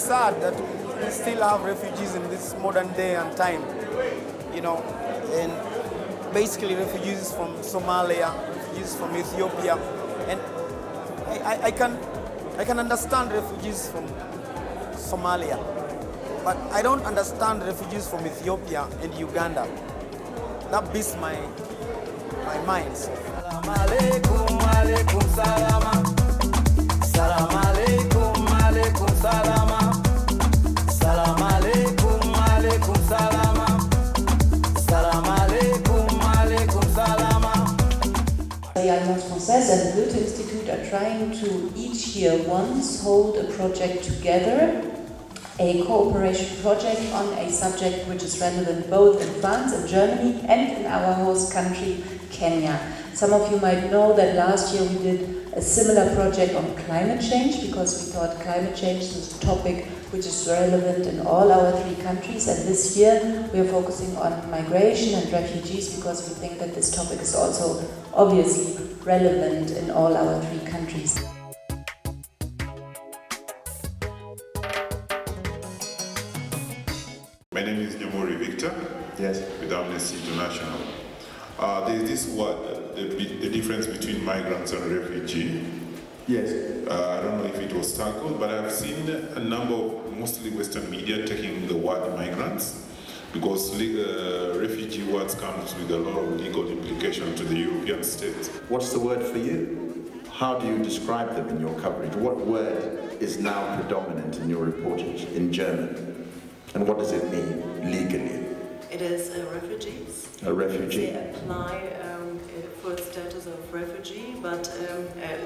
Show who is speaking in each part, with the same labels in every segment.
Speaker 1: sad that we still have refugees in this modern day and time, and basically refugees from Somalia, refugees from Ethiopia, and I can understand refugees from Somalia, but I don't understand refugees from Ethiopia and Uganda. That beats my mind. Salam alaikum, alaikum salama. Salam alaikum, alaikum salama. Salam alaikum, alaikum salama. Salam alaikum, alaikum salama.
Speaker 2: The Alliance Française and the Goethe Institute are trying to each year once hold a project together, a cooperation project on a subject which is relevant both in France and Germany and in our host country, Kenya. Some of you might know that last year we did a similar project on climate change because we thought climate change is a topic which is relevant in all our three countries, and this year we are focusing on migration and refugees because we think that this topic is also obviously relevant in all our three countries.
Speaker 3: My name is Nyamori Victor.
Speaker 4: Yes.
Speaker 3: With Amnesty International. There's this word, the difference between migrants and refugee.
Speaker 4: Yes.
Speaker 3: I don't know if it was tackled, but I've seen a number of mostly Western media taking the word migrants because refugee words comes with a lot of legal implication to the European states.
Speaker 4: What's the word for you? How do you describe them in your coverage? What word is now predominant in your reportage in German? And what does it mean legally?
Speaker 5: It is refugees.
Speaker 4: A refugee.
Speaker 5: They apply for the status of refugee, but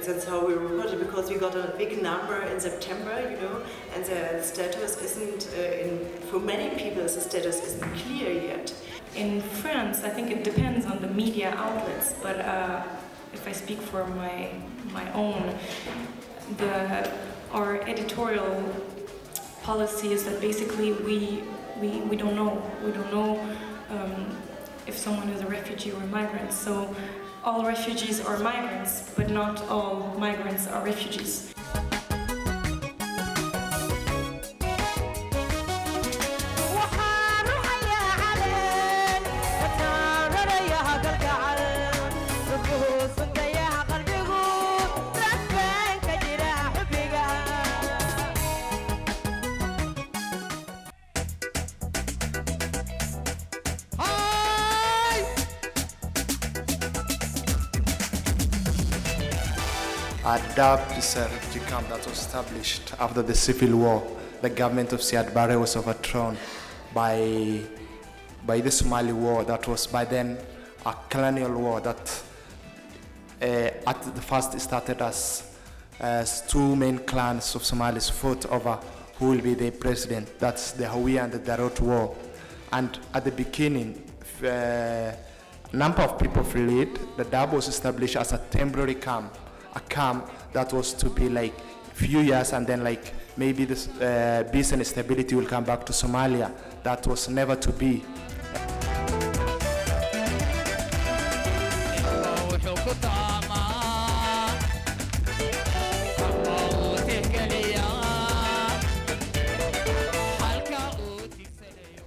Speaker 5: that's how we report it because we got a big number in September, and the status isn't, for many people, the status isn't clear yet.
Speaker 6: In France, I think it depends on the media outlets, but if I speak for my own, our editorial policy is that basically we don't know. We don't know if someone is a refugee or a migrant. So all refugees are migrants, but not all migrants are refugees.
Speaker 7: Dadaab is a refugee camp that was established after the civil war. The government of Siad Barre was overthrown by the Somali war that was by then a colonial war that at the first started as two main clans of Somalis fought over who will be the president. That's the Hawiyya and the Darod war. And at the beginning, a number of people fled. Dadaab was established as a temporary camp. A camp that was to be like few years and then like maybe this peace and stability will come back to Somalia. That was never to be.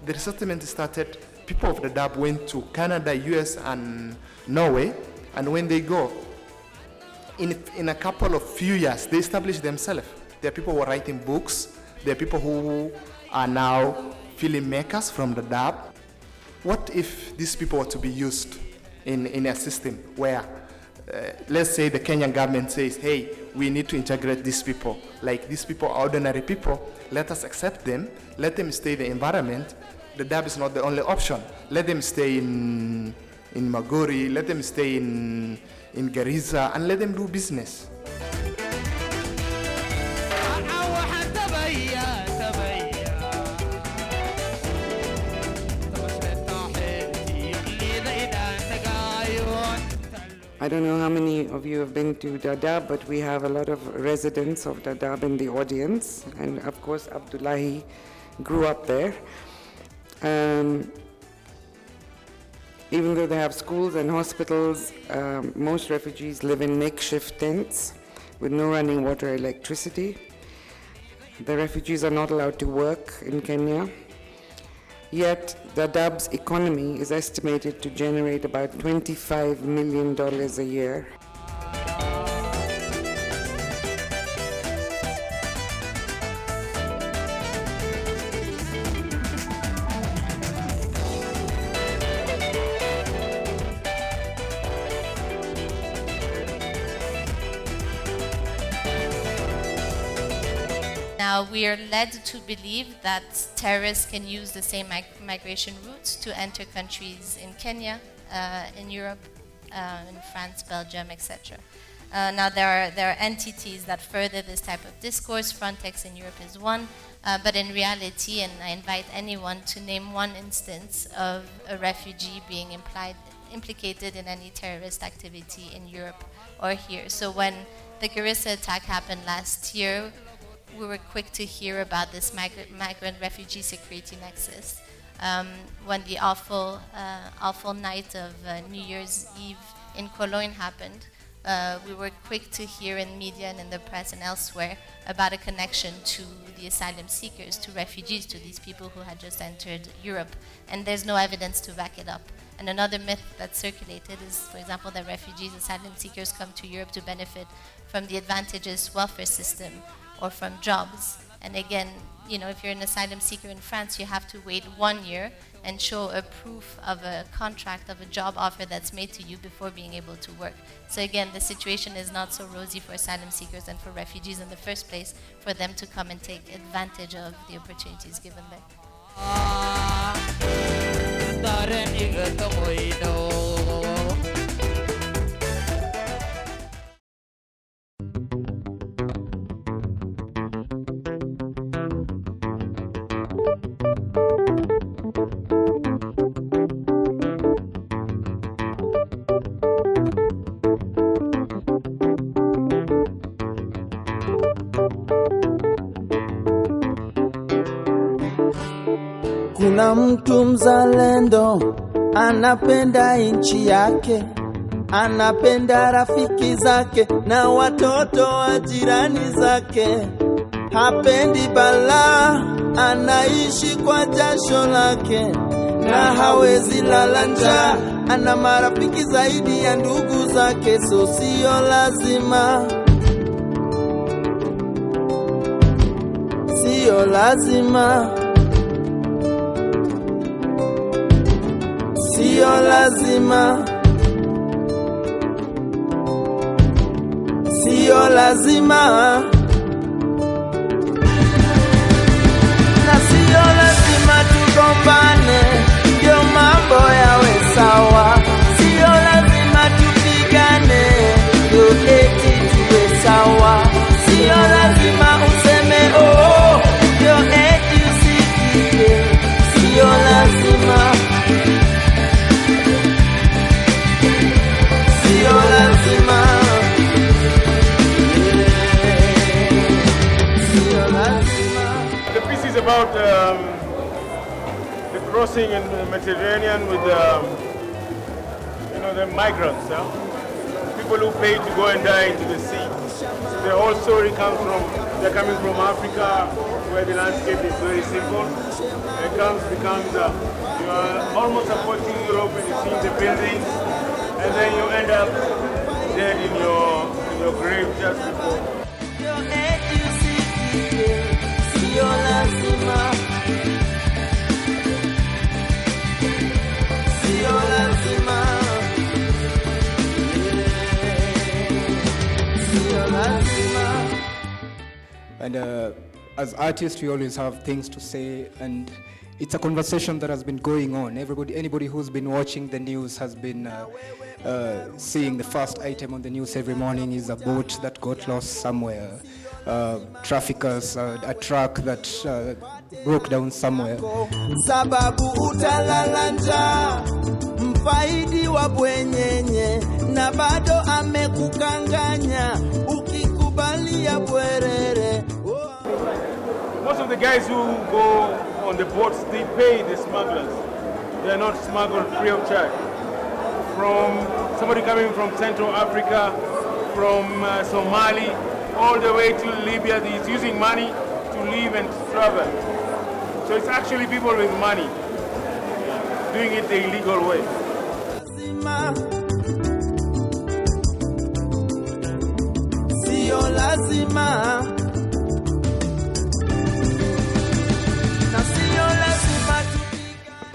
Speaker 7: The resettlement started, people of Dadaab went to Canada, US and Norway, and when they go, in a couple of few years, they established themselves. There are people who are writing books. There are people who are now filmmakers from Dadaab. What if these people were to be used in a system where, let's say the Kenyan government says, hey, we need to integrate these people. Like these people are ordinary people. Let us accept them. Let them stay in the environment. Dadaab is not the only option. Let them stay in Magori. Let them stay in Garissa and let them do business.
Speaker 8: I don't know how many of you have been to Dadaab, but we have a lot of residents of Dadaab in the audience. And of course, Abdullahi grew up there. Even though they have schools and hospitals, most refugees live in makeshift tents with no running water or electricity. The refugees are not allowed to work in Kenya. Yet, Dadaab's economy is estimated to generate about $25 million a year.
Speaker 9: Now, we are led to believe that terrorists can use the same migration routes to enter countries in Kenya, in Europe, in France, Belgium, etc. Now, there are entities that further this type of discourse. Frontex in Europe is one, but in reality, and I invite anyone to name one instance of a refugee being implicated in any terrorist activity in Europe or here. So when the Garissa attack happened last year, we were quick to hear about this migrant refugee security nexus. When the awful night of New Year's Eve in Cologne happened, we were quick to hear in media and in the press and elsewhere about a connection to the asylum seekers, to refugees, to these people who had just entered Europe. And there's no evidence to back it up. And another myth that circulated is, for example, that refugees, asylum seekers come to Europe to benefit from the advantageous welfare system or from jobs. And again, you know, if you're an asylum seeker in France, you have to wait 1 year and show a proof of a contract, of a job offer that's made to you before being able to work. So again, the situation is not so rosy for asylum seekers and for refugees in the first place, for them to come and take advantage of the opportunities given there.
Speaker 10: Kuna mtu mzalendo, anapenda nchi yake, anapenda rafiki zake na watoto wa jirani zake. Hapendi balaa, anaishi kwa jasho lake, na hawezi lala njaa, ana marafiki zaidi ya ndugu zake. So sio lazima, sio lazima, sio lazima, sio lazima, na sio lazima tugombane ndio mambo yawe sawa. Sio lazima tupigane ndio eti tuwe sawa. Sio lazima useme oh ndio eti usikie. Sio lazima, sio lazima, sio lazima.
Speaker 11: The piece is about the crossing in the Mediterranean with the migrants, people who pay to go and die into the sea. So the whole story comes from, they're coming from Africa, where the landscape is very simple. It becomes you are almost approaching Europe and you see the buildings, and then you end up dead in your grave just before.
Speaker 12: And as artists, we always have things to say, and it's a conversation that has been going on. Anybody who's been watching the news has been seeing the first item on the news every morning is a boat that got lost somewhere, traffickers, a truck that broke down somewhere.
Speaker 10: Sababu utalala njaa, mfaidi wa bwenyenye, na bado amekukanganya, ukikubalia bwerere.
Speaker 11: Most of the guys who go on the boats, they pay the smugglers. They are not smuggled free of charge. From somebody coming from Central Africa, from Somali, all the way to Libya, he's using money to live and to travel. So it's actually people with money doing it the illegal way.
Speaker 10: Sio lazima.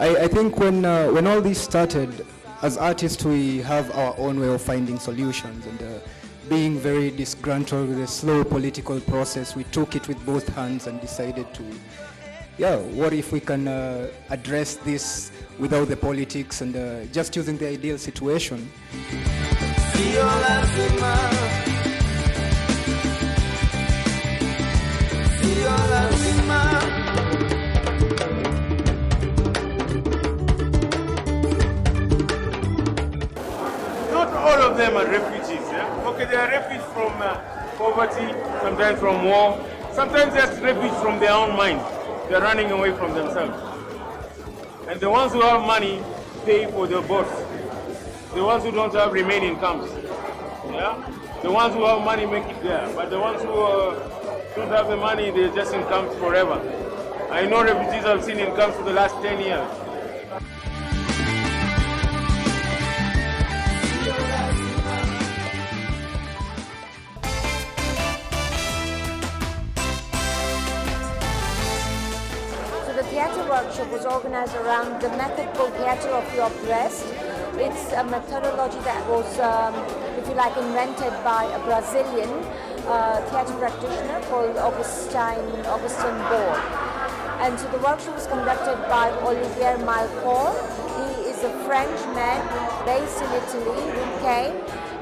Speaker 12: I think when all this started, as artists we have our own way of finding solutions, and being very disgruntled with the slow political process, we took it with both hands and decided to, what if we can address this without the politics and just using the ideal situation.
Speaker 10: Sio lazima. Sio lazima.
Speaker 11: Not all of them are refugees. Yeah? Okay, they are refugees from poverty, sometimes from war, sometimes they're refugees from their own mind. They're running away from themselves. And the ones who have money pay for their boats. The ones who don't have remain in camps. Yeah? The ones who have money make it there, but the ones who don't have the money, they're just in camps forever. I know refugees I've seen in camps for the last 10 years.
Speaker 13: The theatre workshop was organized around the method called Theatre of your Breast. It's a methodology that was, if you like, invented by a Brazilian theatre practitioner called Augustin Ball. And so the workshop was conducted by Olivier Malcor. He is a French man based in Italy who came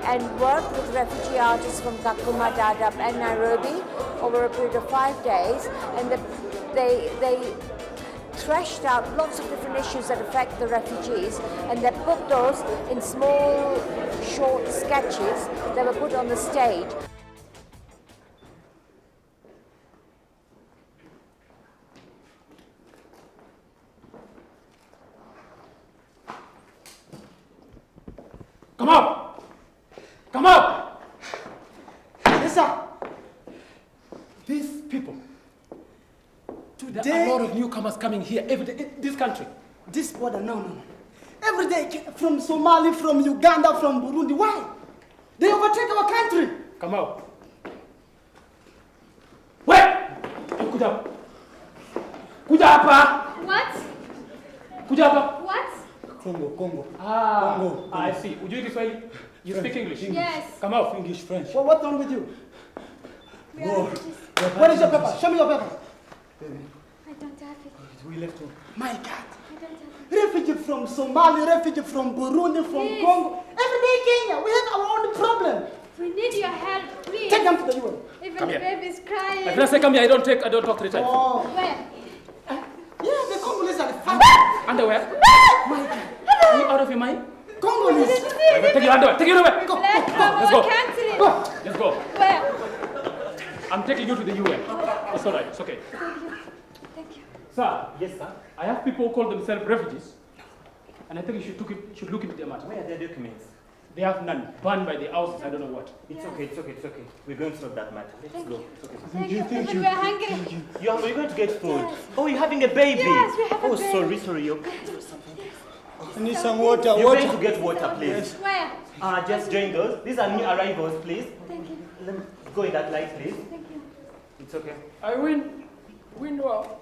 Speaker 13: and worked with refugee artists from Kakuma, Dadaab and Nairobi over a period of 5 days. And they thrashed out lots of different issues that affect the refugees, and they put those in small, short sketches that were put on the stage.
Speaker 14: Come up! Come up! Yes, sir. These people. There are a lot of newcomers coming here every day in this country.
Speaker 15: This border, no. Every day from Somalia, from Uganda, from Burundi. Why? They overtake our country.
Speaker 14: Come out. Where? Kuja hapa. Kuja hapa.
Speaker 16: What?
Speaker 14: Kuja hapa.
Speaker 16: What?
Speaker 15: Congo.
Speaker 14: Congo. I see. Would you Kiswahili? You
Speaker 15: French.
Speaker 14: speak English?
Speaker 16: Yes.
Speaker 14: Come out.
Speaker 15: English, French. Well, what's wrong with you?
Speaker 16: War.
Speaker 15: What is your paper? Show me your paper.
Speaker 16: I don't have it.
Speaker 15: We left home. My God.
Speaker 16: I don't have it.
Speaker 15: Refugee from Somalia, refugee from Burundi, from Congo. Every day Kenya. We have our own problem.
Speaker 16: We need your help, please.
Speaker 15: Take them to the UN.
Speaker 16: Even
Speaker 14: Come
Speaker 16: the
Speaker 14: here.
Speaker 16: baby's crying.
Speaker 14: If I say come here, I don't talk 3 times.
Speaker 15: Oh.
Speaker 16: Where?
Speaker 15: Yeah, the Congolese are fine.
Speaker 14: Underwear?
Speaker 15: My God.
Speaker 14: Are you out of your mind?
Speaker 15: Congolese.
Speaker 14: Take your underwear. Take your underwear. Go. Let's go.
Speaker 16: Cancel it.
Speaker 14: Go. Let's go.
Speaker 16: Where?
Speaker 14: I'm taking you to the UN. It's all right. It's okay.
Speaker 16: Thank you.
Speaker 14: Sir. Yes, sir. I have people who call themselves refugees, and I think you should look into their matter.
Speaker 17: Where are their documents?
Speaker 14: They have none. Banned by the houses. I don't know what.
Speaker 17: It's okay. We're going to solve that matter. Let's go. It's okay.
Speaker 16: Thank you. Even we're hungry.
Speaker 17: You're going to get food. Yes. Oh, you're having a baby.
Speaker 16: Yes, we have a baby.
Speaker 17: Oh, sorry. Okay.
Speaker 15: I need some water.
Speaker 17: You're going to get water, please.
Speaker 15: Yes.
Speaker 16: Where?
Speaker 17: Just join those. These are new arrivals, please.
Speaker 16: Thank you.
Speaker 17: Let me go in that light, please.
Speaker 16: Thank you.
Speaker 17: It's okay.
Speaker 14: I win well.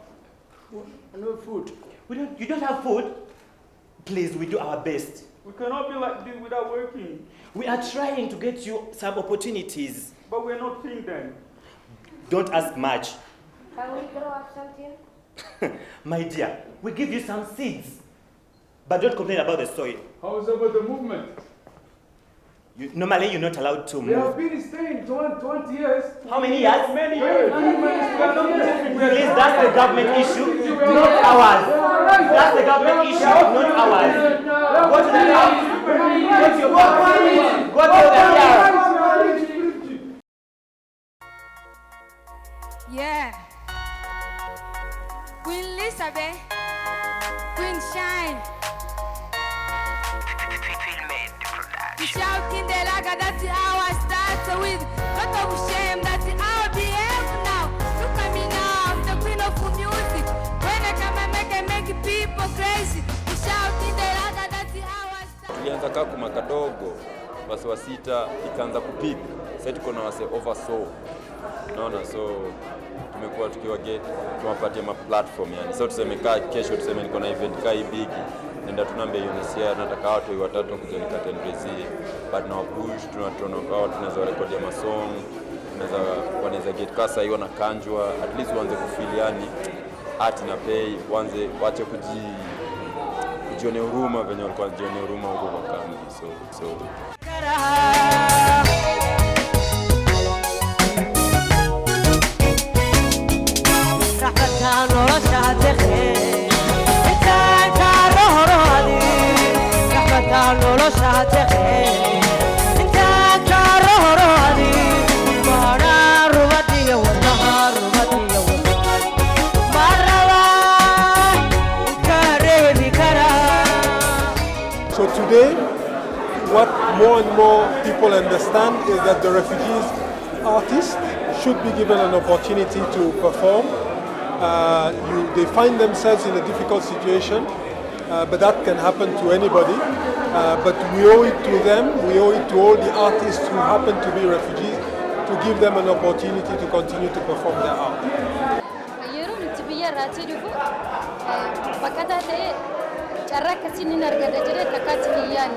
Speaker 14: No food.
Speaker 17: You don't have food? Please, we do our best.
Speaker 14: We cannot be like this without working.
Speaker 17: We are trying to get you some opportunities.
Speaker 14: But we're not seeing them.
Speaker 17: Don't ask much.
Speaker 13: Can we grow up something?
Speaker 17: My dear, we give you some seeds. But don't complain about the soil.
Speaker 14: How's about the movement?
Speaker 17: Normally, you're not allowed to move.
Speaker 14: We have been staying 20 years.
Speaker 17: How many years?
Speaker 14: Many years.
Speaker 17: Please, that's the government issue, not ours. That's the government issue, not ours. Go to the house. Go to your house. Go to the house.
Speaker 16: Yeah. Queen Elizabeth. Queen Shine. You shouting the laga, that's how I start with. Lot of shame, that's how I behave now. Look at me now,
Speaker 18: Kaka kuma kadogo wase wa sita ikaanza kupika. Sasa tuko na wase oversaw. Naona so tumekuwa tukiwa get tuwapatie ma platform yani. So tuseme kesho tuseme niko na event big. Nenda tunaambia UNHCR nataka watu watatu kuja nikatendrezi. But na push tunatona kwa tunaweza recordia ma song. Wanaweza get kasa hiyo na kanjwa at least uanze kufeel yani art na pay wache kujione huruma venye walikuwa jione huruma huko kwa kambi so
Speaker 11: So today, what more and more people understand is that the refugees artists should be given an opportunity to perform. They find themselves in a difficult situation, but that can happen to anybody. But we owe it to them, we owe it to all the artists who happen to be refugees, to give them an opportunity to continue to perform their art.
Speaker 19: carraa akkasiin argada jedhee takkaatti hiyyaan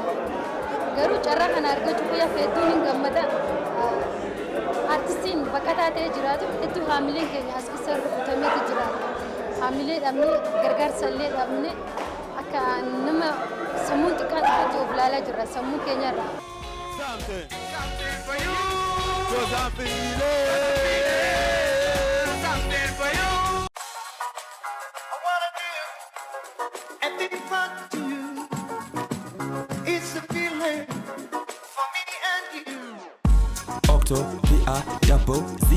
Speaker 19: garuu carraa kana argachuu guyyaa feetuun hin gammada artistiin bakka taatee jiraatu itti haamileen keenya as keessa rukutameetu jiraata haamilee dhabnee gargaarsa illee dhabnee akka nama sammuun xiqqaan irratti of ilaalaa jirra sammuu keenyarra.
Speaker 20: P-I-double-Z.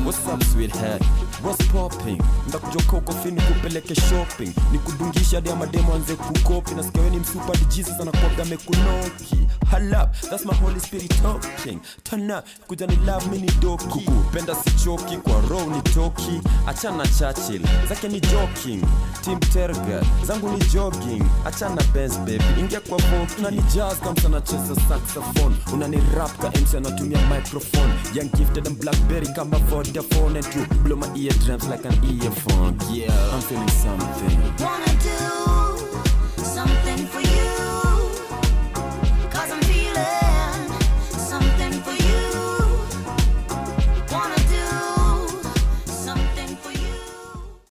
Speaker 20: What's up, sweetheart? What's popping? Ndakujua kofi nikupeleke shopping, nikudungisha hadi mademo anze kukopi, nasikia wewe ni msupa di Jesus anakuaga mekunoki. Halap, that's my Holy Spirit talking. Turn up, kuja ni love me ni doki. Kukupenda si choki, kwa row ni toki. Achana Churchill, zake ni joking. Team Terga, zangu ni jogging. Achana Benz baby, ingia kwa boki. Unani jazz kama sana cheza saxophone. Unani rap ka MC anatumia microphone. Young gifted and Blackberry kama Vodafone. And to blow my eardrums like an earphone. Yeah, I'm feeling something.